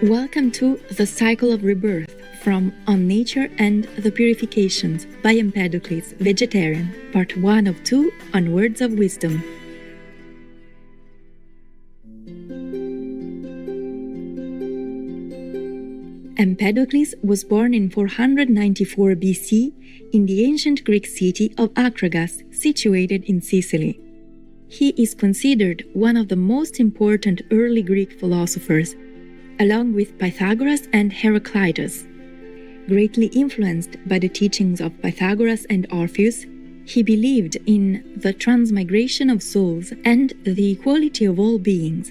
Welcome to The Cycle of Rebirth from On Nature and the Purifications by Empedocles, Vegetarian, Part 1 of 2 on Words of Wisdom. Empedocles was born in 494 BC in the ancient Greek city of Akragas, situated in Sicily. He is considered one of the most important early Greek philosophers, along with Pythagoras and Heraclitus. Greatly influenced by the teachings of Pythagoras and Orpheus, he believed in the transmigration of souls and the equality of all beings.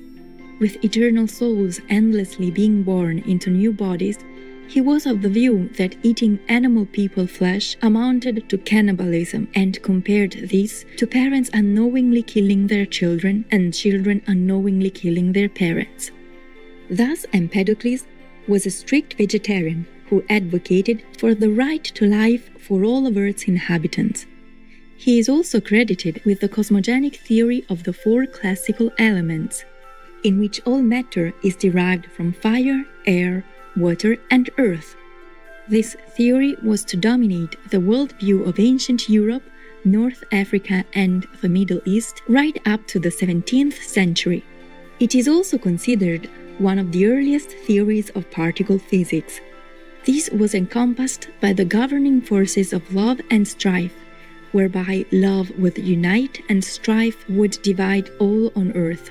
With eternal souls endlessly being born into new bodies, he was of the view that eating animal people flesh amounted to cannibalism and compared this to parents unknowingly killing their children and children unknowingly killing their parents. Thus, Empedocles was a strict vegetarian who advocated for the right to life for all of Earth's inhabitants. He is also credited with the cosmogonic theory of the four classical elements, in which all matter is derived from fire, air, water, and earth. This theory was to dominate the worldview of ancient Europe, North Africa, and the Middle East right up to the 17th century. It is also considered one of the earliest theories of particle physics. This was encompassed by the governing forces of love and strife, whereby love would unite and strife would divide all on earth.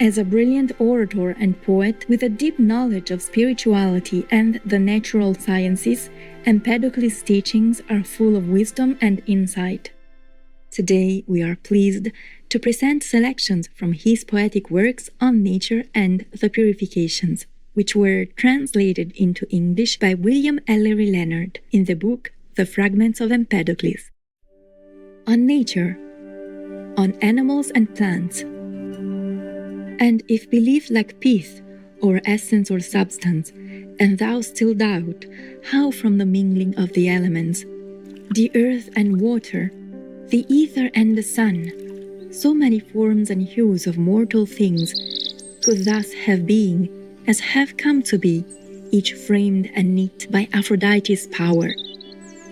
As a brilliant orator and poet with a deep knowledge of spirituality and the natural sciences, Empedocles' teachings are full of wisdom and insight. Today, we are pleased to present selections from his poetic works on nature and the Purifications, which were translated into English by William Ellery Leonard in the book The Fragments of Empedocles. On nature, on animals and plants. And if belief lack pith, or essence or substance, and thou still doubt, how from the mingling of the elements, the earth and water, the ether and the sun, so many forms and hues of mortal things could thus have being, as have come to be, each framed and knit by Aphrodite's power,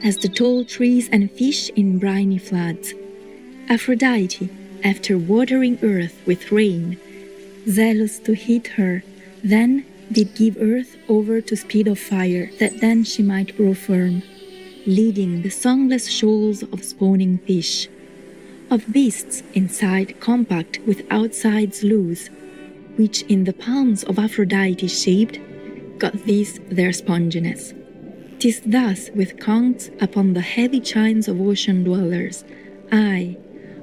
as the tall trees and fish in briny floods. Aphrodite, after watering earth with rain, zealous to heat her, then did give earth over to speed of fire, that then she might grow firm, leading the songless shoals of spawning fish, of beasts inside compact with outsides loose, which in the palms of Aphrodite shaped, got this their sponginess. 'Tis thus with conchs upon the heavy chines of ocean dwellers, aye,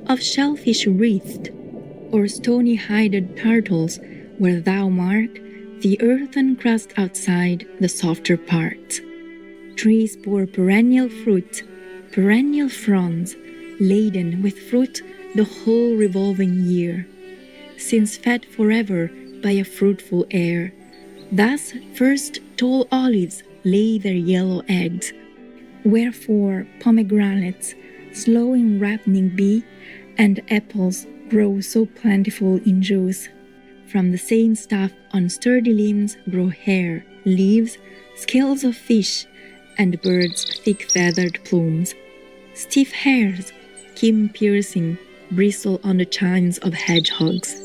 of shellfish wreathed, or stony-hided turtles, where thou mark the earthen crust outside the softer parts. Trees bore perennial fruit, perennial fronds, laden with fruit the whole revolving year, since fed forever by a fruitful air. Thus first tall olives lay their yellow eggs, wherefore pomegranates, slow in ripening be, and apples grow so plentiful in juice. From the same stuff on sturdy limbs grow hair, leaves, scales of fish, and birds' thick feathered plumes. Stiff hairs, keen-piercing, bristle on the chines of hedgehogs.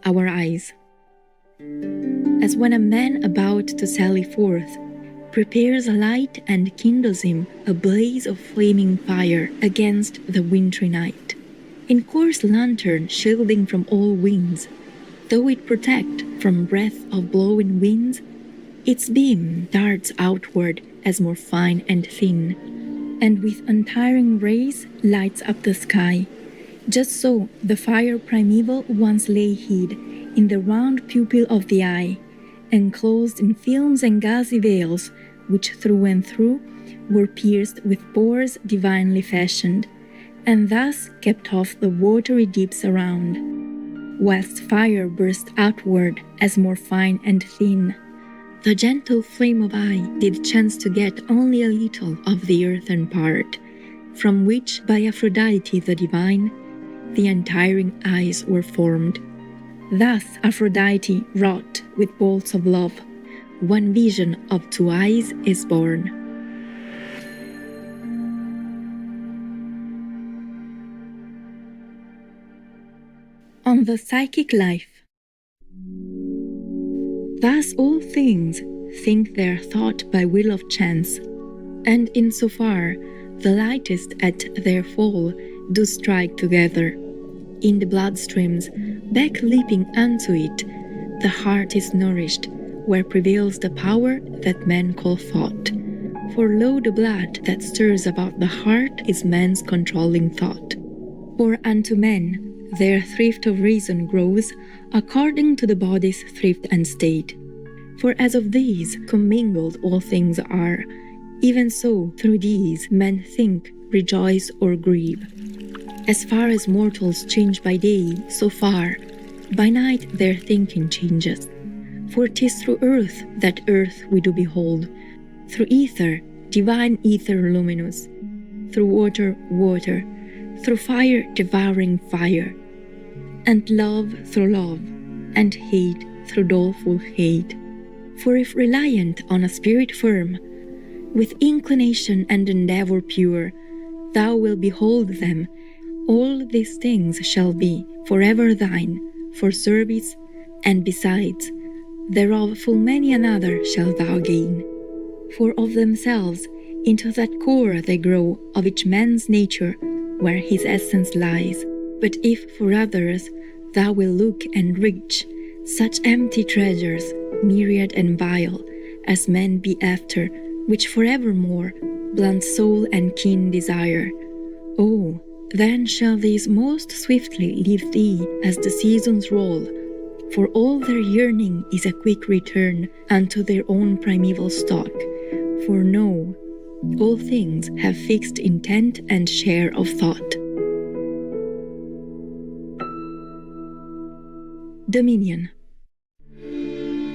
Our eyes. As when a man about to sally forth prepares a light and kindles him a blaze of flaming fire against the wintry night, in coarse lantern shielding from all winds, though it protect from breath of blowing winds, its beam darts outward as more fine and thin, and with untiring rays lights up the sky. Just so the fire primeval once lay hid in the round pupil of the eye, enclosed in films and gauzy veils, which through and through were pierced with pores divinely fashioned, and thus kept off the watery deeps around, whilst fire burst outward as more fine and thin. The gentle flame of eye did chance to get only a little of the earthen part, from which by Aphrodite the divine the untiring eyes were formed. Thus Aphrodite wrought with bolts of love. One vision of two eyes is born. On the psychic life. Thus all things think their thought by will of chance, and insofar the lightest at their fall do strike together. In the bloodstreams, back leaping unto it, the heart is nourished, where prevails the power that men call thought. For lo, the blood that stirs about the heart is man's controlling thought. For unto men their thrift of reason grows according to the body's thrift and state. For as of these commingled all things are, even so through these men think, rejoice, or grieve. As far as mortals change by day, so far by night their thinking changes. For 'tis through earth that earth we do behold, through ether, divine ether luminous, through water, water, through fire, devouring fire, and love through love, and hate through doleful hate. For if reliant on a spirit firm, with inclination and endeavor pure, thou wilt behold them, all these things shall be forever thine, for service, and besides, thereof full many another shalt thou gain. For of themselves into that core they grow of each man's nature, where his essence lies. But if for others thou wilt look and reach such empty treasures, myriad and vile, as men be after, which forevermore blunt soul and keen desire, oh, then shall these most swiftly leave thee as the seasons roll, for all their yearning is a quick return unto their own primeval stock. For know, all things have fixed intent and share of thought. Dominion.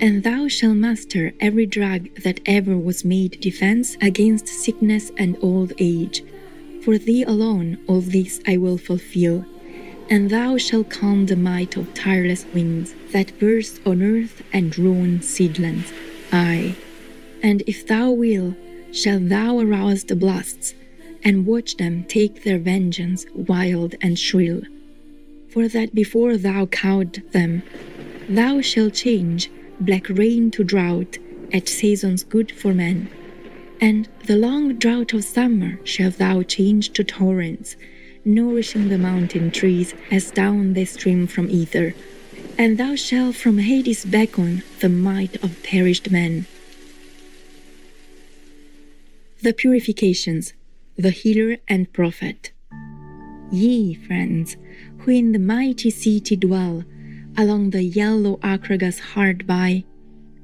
And thou shalt master every drug that ever was made defense against sickness and old age. For thee alone all this I will fulfill, and thou shalt calm the might of tireless winds that burst on earth and ruin seedlands. Aye, and if thou will, shalt thou arouse the blasts, and watch them take their vengeance wild and shrill. For that before thou cowed them, thou shalt change black rain to drought at seasons good for men, and the long drought of summer shalt thou change to torrents, nourishing the mountain trees as down they stream from ether. And thou shalt from Hades beckon the might of perished men. The Purifications, the Healer and Prophet. Ye, friends, who in the mighty city dwell, along the yellow Acragas hard by,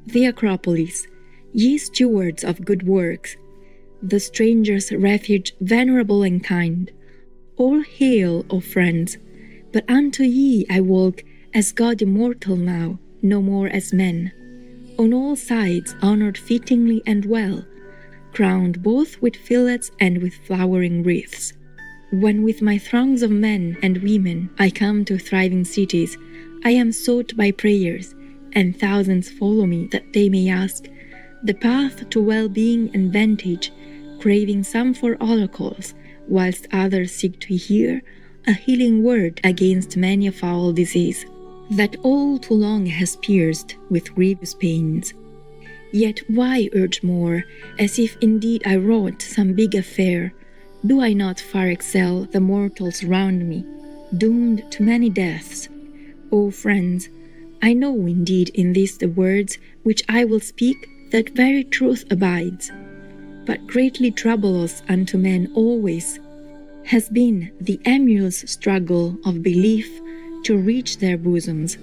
the Acropolis, ye stewards of good works, the stranger's refuge venerable and kind, all hail, O friends, but unto ye I walk as God immortal now, no more as men, on all sides honored fittingly and well, crowned both with fillets and with flowering wreaths. When with my throngs of men and women I come to thriving cities, I am sought by prayers, and thousands follow me that they may ask the path to well-being and vantage, craving some for oracles, whilst others seek to hear a healing word against many a foul disease that all too long has pierced with grievous pains. Yet why urge more, as if indeed I wrought some big affair? Do I not far excel the mortals round me, doomed to many deaths? O friends, I know indeed in this the words which I will speak, that very truth abides. But greatly troublous unto men always has been the emulous struggle of belief to reach their bosoms.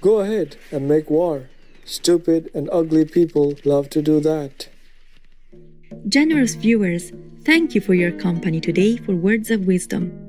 Go ahead and make war. Stupid and ugly people love to do that. Generous viewers, thank you for your company today for Words of Wisdom.